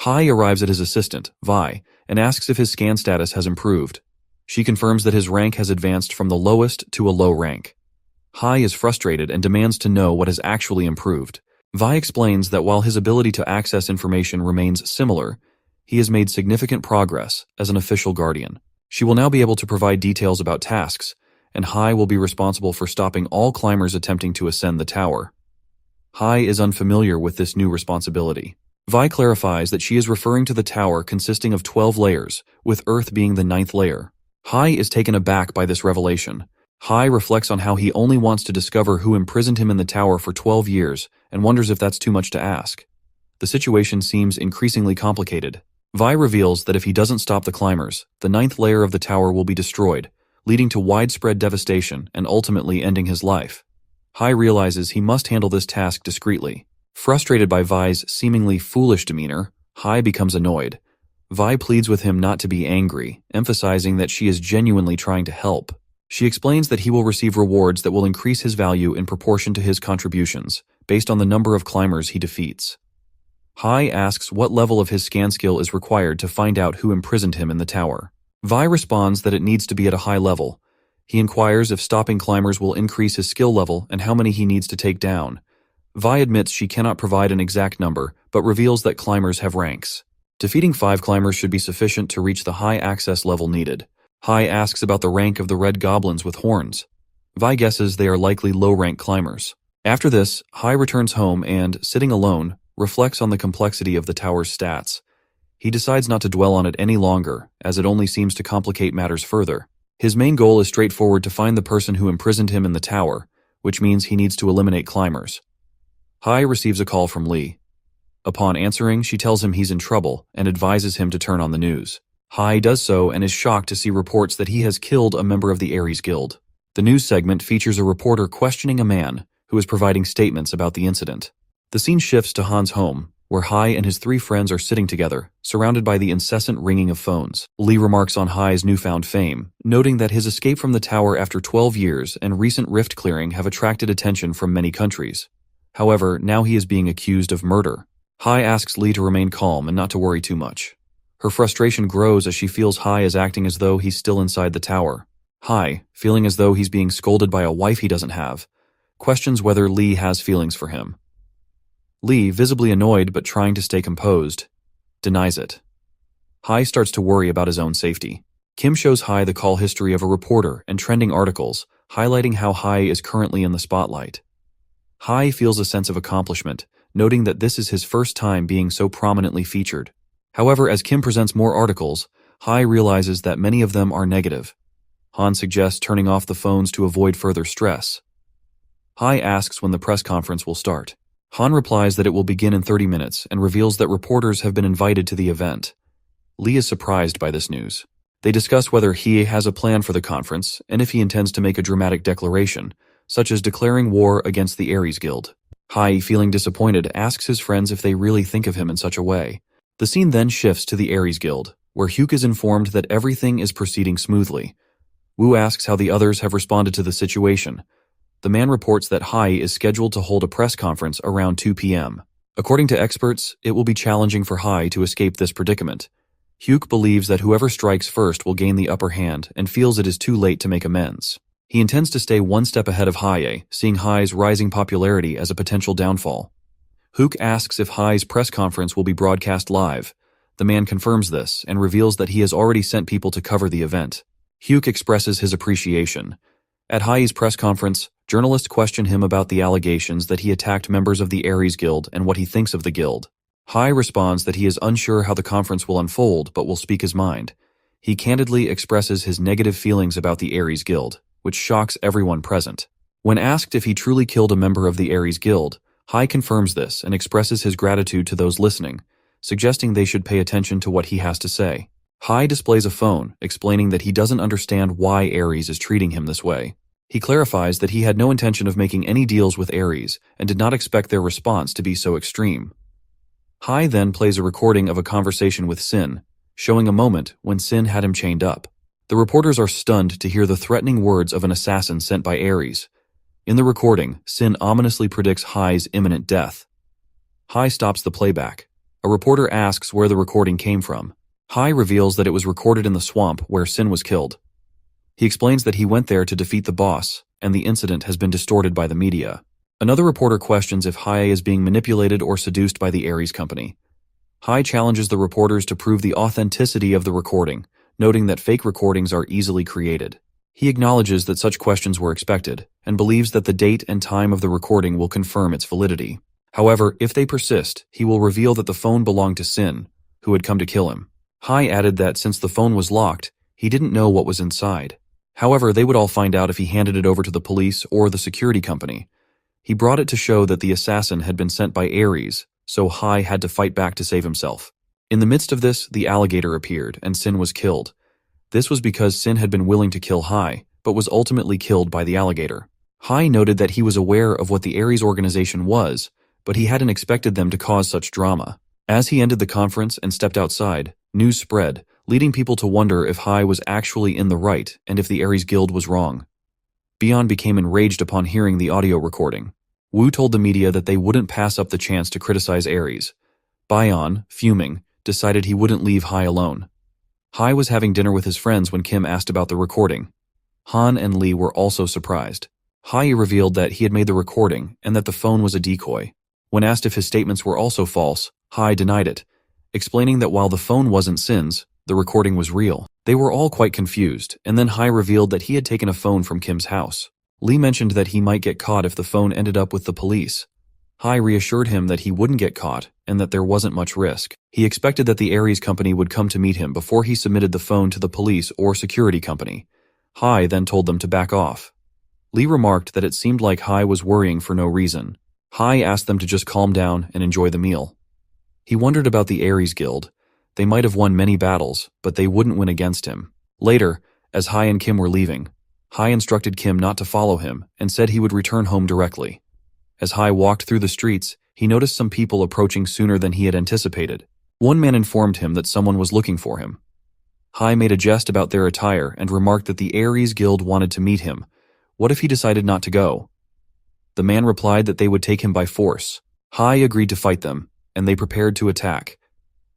Hai arrives at his assistant, Vi, and asks if his scan status has improved. She confirms that his rank has advanced from the lowest to a low rank. Hai is frustrated and demands to know what has actually improved. Vi explains that while his ability to access information remains similar, he has made significant progress as an official guardian. She will now be able to provide details about tasks, and Hai will be responsible for stopping all climbers attempting to ascend the tower. Hai is unfamiliar with this new responsibility. Vi clarifies that she is referring to the tower consisting of 12 layers, with Earth being the 9th layer. Hai is taken aback by this revelation. Hai reflects on how he only wants to discover who imprisoned him in the tower for 12 years and wonders if that's too much to ask. The situation seems increasingly complicated. Vi reveals that if he doesn't stop the climbers, the 9th layer of the tower will be destroyed, leading to widespread devastation and ultimately ending his life. Hai realizes he must handle this task discreetly. Frustrated by Vi's seemingly foolish demeanor, Hai becomes annoyed. Vi pleads with him not to be angry, emphasizing that she is genuinely trying to help. She explains that he will receive rewards that will increase his value in proportion to his contributions, based on the number of climbers he defeats. Hai asks what level of his scan skill is required to find out who imprisoned him in the tower. Vi responds that it needs to be at a high level. He inquires if stopping climbers will increase his skill level and how many he needs to take down. Vi admits she cannot provide an exact number, but reveals that climbers have ranks. Defeating 5 climbers should be sufficient to reach the high access level needed. Hai asks about the rank of the red goblins with horns. Vi guesses they are likely low-rank climbers. After this, Hai returns home and, sitting alone, reflects on the complexity of the tower's stats. He decides not to dwell on it any longer, as it only seems to complicate matters further. His main goal is straightforward: to find the person who imprisoned him in the tower, which means he needs to eliminate climbers. Hai receives a call from Lee. Upon answering, she tells him he's in trouble and advises him to turn on the news. Hai does so and is shocked to see reports that he has killed a member of the Ares Guild. The news segment features a reporter questioning a man who is providing statements about the incident. The scene shifts to Han's home, where Hai and his 3 friends are sitting together, surrounded by the incessant ringing of phones. Lee remarks on Hai's newfound fame, noting that his escape from the tower after 12 years and recent rift clearing have attracted attention from many countries. However, now he is being accused of murder. Hai asks Lee to remain calm and not to worry too much. Her frustration grows as she feels Hai is acting as though he's still inside the tower. Hai, feeling as though he's being scolded by a wife he doesn't have, questions whether Lee has feelings for him. Lee, visibly annoyed but trying to stay composed, denies it. Hai starts to worry about his own safety. Kim shows Hai the call history of a reporter and trending articles, highlighting how Hai is currently in the spotlight. Hai feels a sense of accomplishment, noting that this is his first time being so prominently featured. However, as Kim presents more articles, Hai realizes that many of them are negative. Han suggests turning off the phones to avoid further stress. Hai asks when the press conference will start. Han replies that it will begin in 30 minutes and reveals that reporters have been invited to the event. Lee is surprised by this news. They discuss whether he has a plan for the conference and if he intends to make a dramatic declaration, such as declaring war against the Ares Guild. Hai, feeling disappointed, asks his friends if they really think of him in such a way. The scene then shifts to the Ares Guild, where Hyuk is informed that everything is proceeding smoothly. Wu asks how the others have responded to the situation. The man reports that Hai is scheduled to hold a press conference around 2 p.m. According to experts, it will be challenging for Hai to escape this predicament. Hyuk believes that whoever strikes first will gain the upper hand and feels it is too late to make amends. He intends to stay one step ahead of Hai, seeing Hai's rising popularity as a potential downfall. Hyuk asks if Hai's press conference will be broadcast live. The man confirms this and reveals that he has already sent people to cover the event. Hyuk expresses his appreciation. At Hai's press conference, journalists question him about the allegations that he attacked members of the Ares Guild and what he thinks of the guild. Hai responds that he is unsure how the conference will unfold but will speak his mind. He candidly expresses his negative feelings about the Ares Guild, which shocks everyone present. When asked if he truly killed a member of the Ares Guild, Hai confirms this and expresses his gratitude to those listening, suggesting they should pay attention to what he has to say. Hai displays a phone, explaining that he doesn't understand why Ares is treating him this way. He clarifies that he had no intention of making any deals with Ares and did not expect their response to be so extreme. Hai then plays a recording of a conversation with Sin, showing a moment when Sin had him chained up. The reporters are stunned to hear the threatening words of an assassin sent by Ares. In the recording, Sin ominously predicts Hai's imminent death. Hai stops the playback. A reporter asks where the recording came from. Hai reveals that it was recorded in the swamp where Sin was killed. He explains that he went there to defeat the boss, and the incident has been distorted by the media. Another reporter questions if Hai is being manipulated or seduced by the Ares company. Hai challenges the reporters to prove the authenticity of the recording, noting that fake recordings are easily created. He acknowledges that such questions were expected, and believes that the date and time of the recording will confirm its validity. However, if they persist, he will reveal that the phone belonged to Sin, who had come to kill him. Hai added that since the phone was locked, he didn't know what was inside. However, they would all find out if he handed it over to the police or the security company. He brought it to show that the assassin had been sent by Ares, so Hai had to fight back to save himself. In the midst of this, the alligator appeared, and Sin was killed. This was because Sin had been willing to kill Hai, but was ultimately killed by the alligator. Hai noted that he was aware of what the Ares organization was, but he hadn't expected them to cause such drama. As he ended the conference and stepped outside, news spread, leading people to wonder if Hai was actually in the right and if the Ares Guild was wrong. Bion became enraged upon hearing the audio recording. Wu told the media that they wouldn't pass up the chance to criticize Ares. Bion, fuming, decided he wouldn't leave Hai alone. Hai was having dinner with his friends when Kim asked about the recording. Han and Lee were also surprised. Hai revealed that he had made the recording and that the phone was a decoy. When asked if his statements were also false, Hai denied it, explaining that while the phone wasn't Sin's, the recording was real. They were all quite confused, and then Hai revealed that he had taken a phone from Kim's house. Lee mentioned that he might get caught if the phone ended up with the police. Hai reassured him that he wouldn't get caught and that there wasn't much risk. He expected that the Ares company would come to meet him before he submitted the phone to the police or security company. Hai then told them to back off. Lee remarked that it seemed like Hai was worrying for no reason. Hai asked them to just calm down and enjoy the meal. He wondered about the Ares Guild. They might have won many battles, but they wouldn't win against him. Later, as Hai and Kim were leaving, Hai instructed Kim not to follow him and said he would return home directly. As Hai walked through the streets, he noticed some people approaching sooner than he had anticipated. One man informed him that someone was looking for him. Hai made a jest about their attire and remarked that the Ares Guild wanted to meet him. What if he decided not to go? The man replied that they would take him by force. Hai agreed to fight them, and they prepared to attack.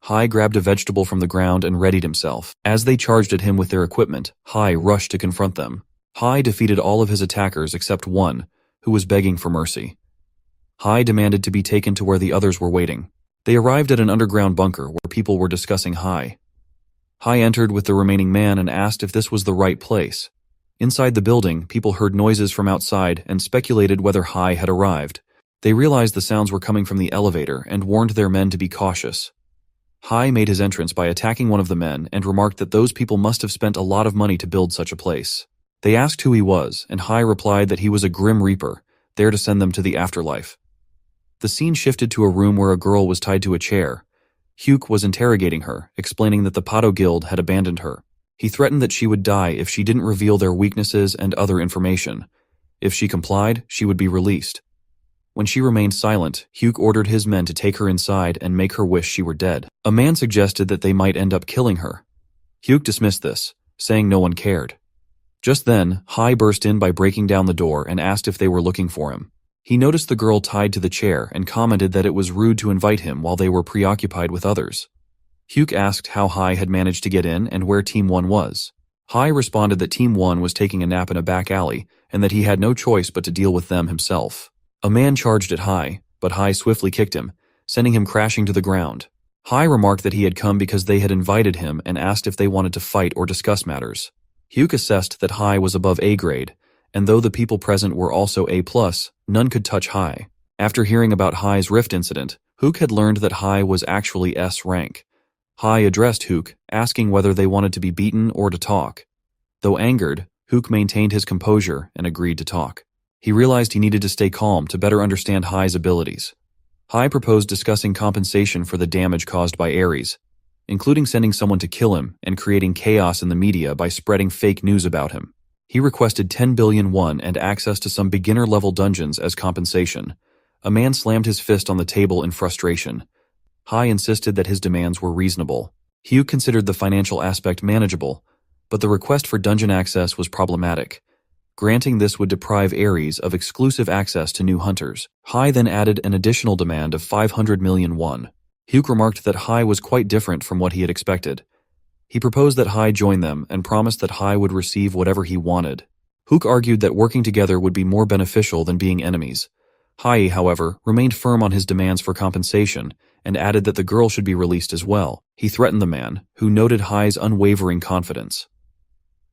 Hai grabbed a vegetable from the ground and readied himself. As they charged at him with their equipment, Hai rushed to confront them. Hai defeated all of his attackers except one, who was begging for mercy. Hai demanded to be taken to where the others were waiting. They arrived at an underground bunker where people were discussing Hai. Hai entered with the remaining man and asked if this was the right place. Inside the building, people heard noises from outside and speculated whether Hai had arrived. They realized the sounds were coming from the elevator and warned their men to be cautious. Hai made his entrance by attacking one of the men and remarked that those people must have spent a lot of money to build such a place. They asked who he was, and Hai replied that he was a Grim Reaper, there to send them to the afterlife. The scene shifted to a room where a girl was tied to a chair. Hyuk was interrogating her, explaining that the Pato Guild had abandoned her. He threatened that she would die if she didn't reveal their weaknesses and other information. If she complied, she would be released. When she remained silent, Hyuk ordered his men to take her inside and make her wish she were dead. A man suggested that they might end up killing her. Hyuk dismissed this, saying no one cared. Just then, Hai burst in by breaking down the door and asked if they were looking for him. He noticed the girl tied to the chair and commented that it was rude to invite him while they were preoccupied with others. Hyuk asked how Hai had managed to get in and where Team 1 was. Hai responded that Team 1 was taking a nap in a back alley and that he had no choice but to deal with them himself. A man charged at Hai, but Hai swiftly kicked him, sending him crashing to the ground. Hai remarked that he had come because they had invited him and asked if they wanted to fight or discuss matters. Hyuk assessed that Hai was above A grade, and though the people present were also A+, none could touch Hai. After hearing about Hai's rift incident, Hyuk had learned that Hai was actually S rank. Hai addressed Hyuk, asking whether they wanted to be beaten or to talk. Though angered, Hyuk maintained his composure and agreed to talk. He realized he needed to stay calm to better understand Hai's abilities. Hai proposed discussing compensation for the damage caused by Ares, including sending someone to kill him and creating chaos in the media by spreading fake news about him. He requested 10 billion won and access to some beginner-level dungeons as compensation. A man slammed his fist on the table in frustration. Hai insisted that his demands were reasonable. Hyuk considered the financial aspect manageable, but the request for dungeon access was problematic. Granting this would deprive Ares of exclusive access to new hunters. Hai then added an additional demand of 500 million won. Hugh remarked that Hai was quite different from what he had expected. He proposed that Hai join them and promised that Hai would receive whatever he wanted. Hook argued that working together would be more beneficial than being enemies. Hai, however, remained firm on his demands for compensation and added that the girl should be released as well. He threatened the man, who noted Hai's unwavering confidence.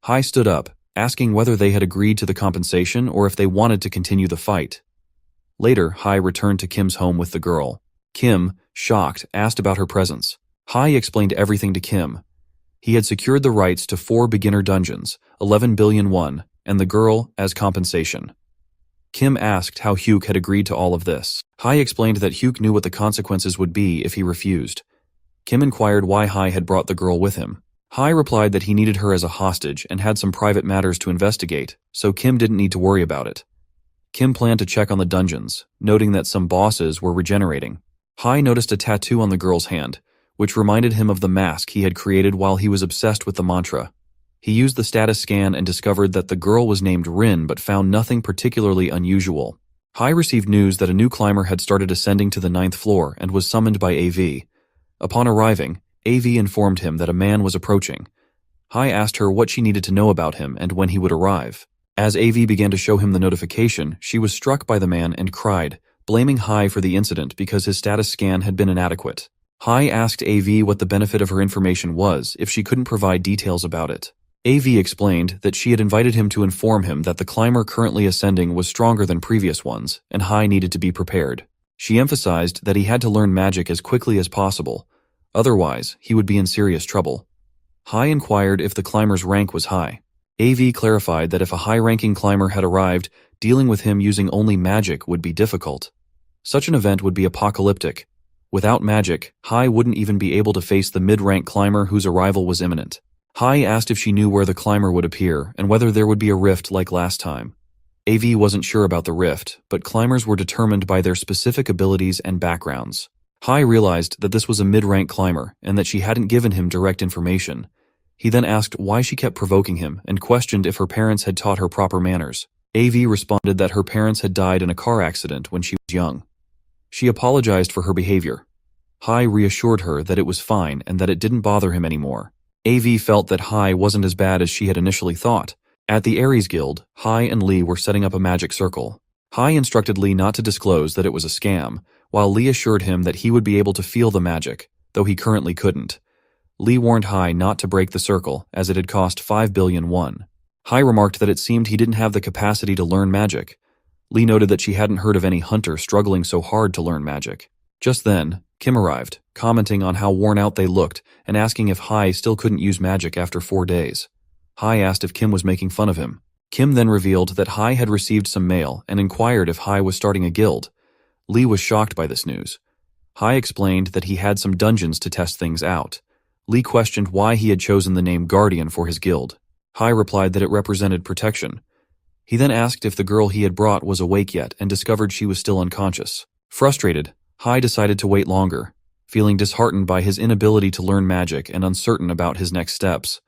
Hai stood up, asking whether they had agreed to the compensation or if they wanted to continue the fight. Later, Hai returned to Kim's home with the girl. Kim, shocked, asked about her presence. Hai explained everything to Kim. He had secured the rights to 4 beginner dungeons, 11 billion won, and the girl as compensation. Kim asked how Hugh had agreed to all of this. Hai explained that Hugh knew what the consequences would be if he refused. Kim inquired why Hai had brought the girl with him. Hai replied that he needed her as a hostage and had some private matters to investigate, so Kim didn't need to worry about it. Kim planned to check on the dungeons, noting that some bosses were regenerating. Hai noticed a tattoo on the girl's hand, which reminded him of the mask he had created while he was obsessed with the mantra. He used the status scan and discovered that the girl was named Rin but found nothing particularly unusual. Hai received news that a new climber had started ascending to the 9th floor and was summoned by AV. Upon arriving, AV informed him that a man was approaching. Hai asked her what she needed to know about him and when he would arrive. As AV began to show him the notification, she was struck by the man and cried, blaming Hai for the incident because his status scan had been inadequate. Hai asked AV what the benefit of her information was if she couldn't provide details about it. AV explained that she had invited him to inform him that the climber currently ascending was stronger than previous ones, and Hai needed to be prepared. She emphasized that he had to learn magic as quickly as possible, otherwise he would be in serious trouble. Hai inquired if the climber's rank was high. AV clarified that if a high-ranking climber had arrived, dealing with him using only magic would be difficult. Such an event would be apocalyptic. Without magic, Hai wouldn't even be able to face the mid-rank climber whose arrival was imminent. Hai asked if she knew where the climber would appear and whether there would be a rift like last time. AV wasn't sure about the rift, but climbers were determined by their specific abilities and backgrounds. Hai realized that this was a mid-rank climber and that she hadn't given him direct information. He then asked why she kept provoking him and questioned if her parents had taught her proper manners. AV responded that her parents had died in a car accident when she was young. She apologized for her behavior. Hai reassured her that it was fine and that it didn't bother him anymore. AV felt that Hai wasn't as bad as she had initially thought. At the Ares Guild, Hai and Lee were setting up a magic circle. Hai instructed Lee not to disclose that it was a scam, while Lee assured him that he would be able to feel the magic, though he currently couldn't. Lee warned Hai not to break the circle, as it had cost 5 billion won. Hai remarked that it seemed he didn't have the capacity to learn magic. Lee noted that she hadn't heard of any hunter struggling so hard to learn magic. Just then, Kim arrived, commenting on how worn out they looked and asking if Hai still couldn't use magic after 4 days. Hai asked if Kim was making fun of him. Kim then revealed that Hai had received some mail and inquired if Hai was starting a guild. Lee was shocked by this news. Hai explained that he had some dungeons to test things out. Lee questioned why he had chosen the name Guardian for his guild. Hai replied that it represented protection. He then asked if the girl he had brought was awake yet and discovered she was still unconscious. Frustrated, Hai decided to wait longer, feeling disheartened by his inability to learn magic and uncertain about his next steps.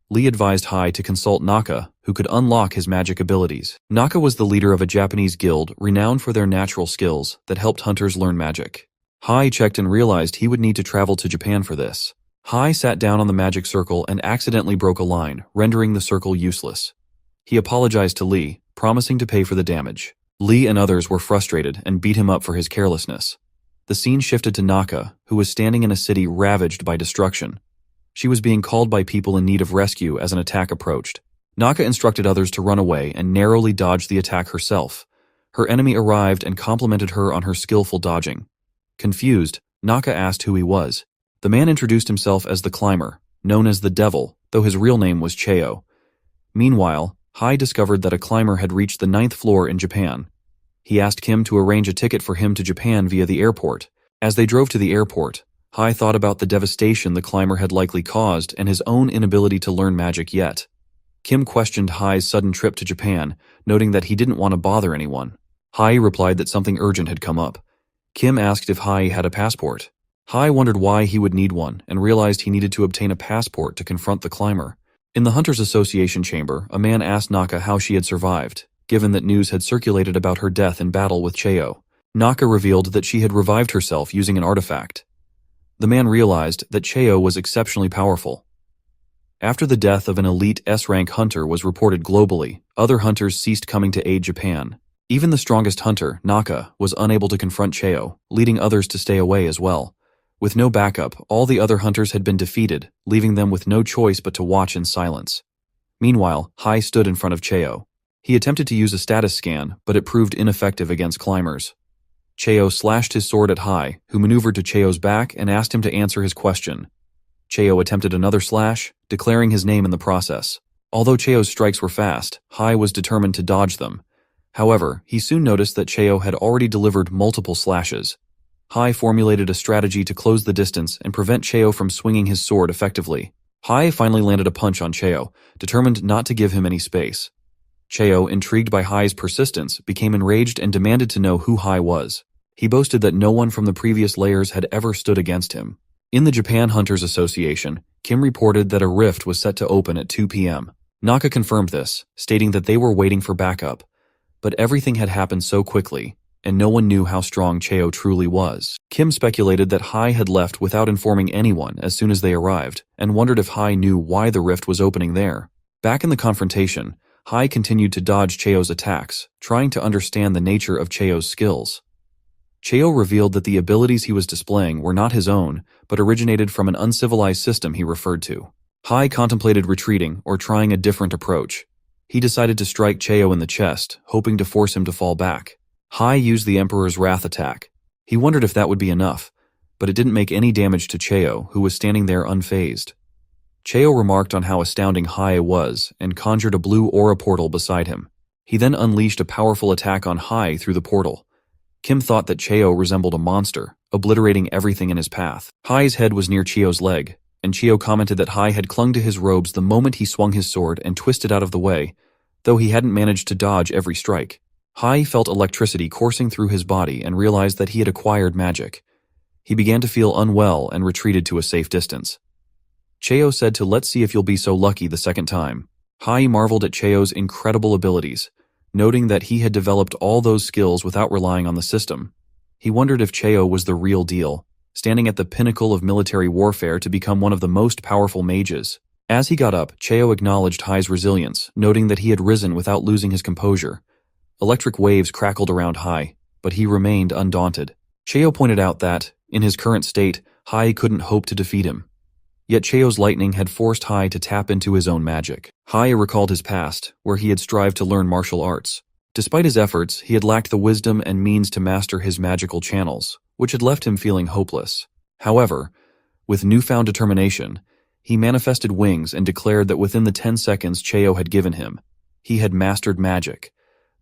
Lee advised Hai to consult Naka, who could unlock his magic abilities. Naka was the leader of a Japanese guild renowned for their natural skills that helped hunters learn magic. Hai checked and realized he would need to travel to Japan for this. Hai sat down on the magic circle and accidentally broke a line, rendering the circle useless. He apologized to Lee, promising to pay for the damage. Lee and others were frustrated and beat him up for his carelessness. The scene shifted to Naka, who was standing in a city ravaged by destruction. She was being called by people in need of rescue as an attack approached. Naka instructed others to run away and narrowly dodged the attack herself. Her enemy arrived and complimented her on her skillful dodging. Confused, Naka asked who he was. The man introduced himself as the climber, known as the Devil, though his real name was Cheo. Meanwhile, Hai discovered that a climber had reached the 9th floor in Japan. He asked Kim to arrange a ticket for him to Japan via the airport. As they drove to the airport, Hai thought about the devastation the climber had likely caused and his own inability to learn magic yet. Kim questioned Hai's sudden trip to Japan, noting that he didn't want to bother anyone. Hai replied that something urgent had come up. Kim asked if Hai had a passport. Hai wondered why he would need one and realized he needed to obtain a passport to confront the climber. In the Hunters Association chamber, a man asked Naka how she had survived, given that news had circulated about her death in battle with Cheo. Naka revealed that she had revived herself using an artifact. The man realized that Cheo was exceptionally powerful. After the death of an elite S-rank hunter was reported globally, other hunters ceased coming to aid Japan. Even the strongest hunter, Naka, was unable to confront Cheo, leading others to stay away as well. With no backup, all the other hunters had been defeated, leaving them with no choice but to watch in silence. Meanwhile, Hai stood in front of Cheo. He attempted to use a status scan, but it proved ineffective against climbers. Cheo slashed his sword at Hai, who maneuvered to Cheo's back and asked him to answer his question. Cheo attempted another slash, declaring his name in the process. Although Cheo's strikes were fast, Hai was determined to dodge them. However, he soon noticed that Cheo had already delivered multiple slashes. Hai formulated a strategy to close the distance and prevent Cheo from swinging his sword effectively. Hai finally landed a punch on Cheo, determined not to give him any space. Cheo, intrigued by Hai's persistence, became enraged and demanded to know who Hai was. He boasted that no one from the previous layers had ever stood against him. In the Japan Hunters Association, Kim reported that a rift was set to open at 2 p.m. Naka confirmed this, stating that they were waiting for backup. But everything had happened so quickly, and no one knew how strong Cheo truly was. Kim speculated that Hai had left without informing anyone as soon as they arrived, and wondered if Hai knew why the rift was opening there. Back in the confrontation, Hai continued to dodge Cheo's attacks, trying to understand the nature of Cheo's skills. Cheo revealed that the abilities he was displaying were not his own, but originated from an uncivilized system he referred to. Hai contemplated retreating or trying a different approach. He decided to strike Cheo in the chest, hoping to force him to fall back. Hai used the Emperor's Wrath attack. He wondered if that would be enough, but it didn't make any damage to Cheo, who was standing there unfazed. Cheo remarked on how astounding Hai was and conjured a blue aura portal beside him. He then unleashed a powerful attack on Hai through the portal. Kim thought that Cheo resembled a monster, obliterating everything in his path. Hai's head was near Cheo's leg, and Cheo commented that Hai had clung to his robes the moment he swung his sword and twisted out of the way, though he hadn't managed to dodge every strike. Hai felt electricity coursing through his body and realized that he had acquired magic. He began to feel unwell and retreated to a safe distance. Cheo said to "Let's see if you'll be so lucky the second time." Hai marveled at Cheo's incredible abilities, noting that he had developed all those skills without relying on the system. He wondered if Cheo was the real deal, standing at the pinnacle of military warfare to become one of the most powerful mages. As he got up, Cheo acknowledged Hai's resilience, noting that he had risen without losing his composure. Electric waves crackled around Hai, but he remained undaunted. Cheo pointed out that, in his current state, Hai couldn't hope to defeat him. Yet Cheo's lightning had forced Hai to tap into his own magic. Hai recalled his past, where he had strived to learn martial arts. Despite his efforts, he had lacked the wisdom and means to master his magical channels, which had left him feeling hopeless. However, with newfound determination, he manifested wings and declared that within the 10 seconds Cheo had given him, he had mastered magic.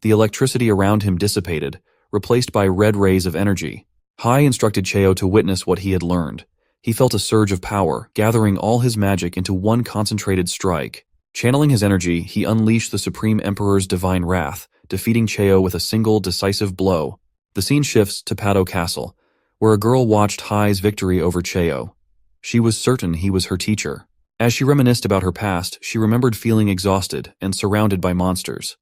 The electricity around him dissipated, replaced by red rays of energy. Hai instructed Cheo to witness what he had learned. He felt a surge of power, gathering all his magic into one concentrated strike. Channeling his energy, he unleashed the Supreme Emperor's divine wrath, defeating Cheo with a single decisive blow. The scene shifts to Pado Castle, where a girl watched Hai's victory over Cheo. She was certain he was her teacher. As she reminisced about her past, she remembered feeling exhausted and surrounded by monsters.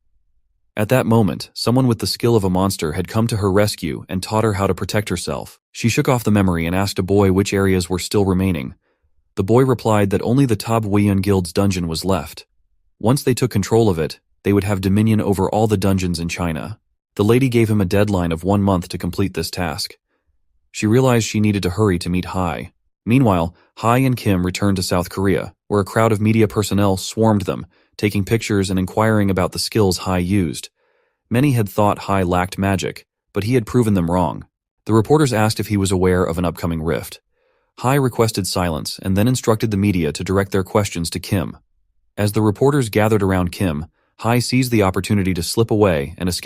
At that moment, someone with the skill of a monster had come to her rescue and taught her how to protect herself. She shook off the memory and asked a boy which areas were still remaining. The boy replied that only the Tab Wiyun Guild's dungeon was left. Once they took control of it, they would have dominion over all the dungeons in China. The lady gave him a deadline of 1 month to complete this task. She realized she needed to hurry to meet Hai. Meanwhile, Hai and Kim returned to South Korea, where a crowd of media personnel swarmed them, taking pictures and inquiring about the skills Hai used. Many had thought Hai lacked magic, but he had proven them wrong. The reporters asked if he was aware of an upcoming rift. Hai requested silence and then instructed the media to direct their questions to Kim. As the reporters gathered around Kim, Hai seized the opportunity to slip away and escape.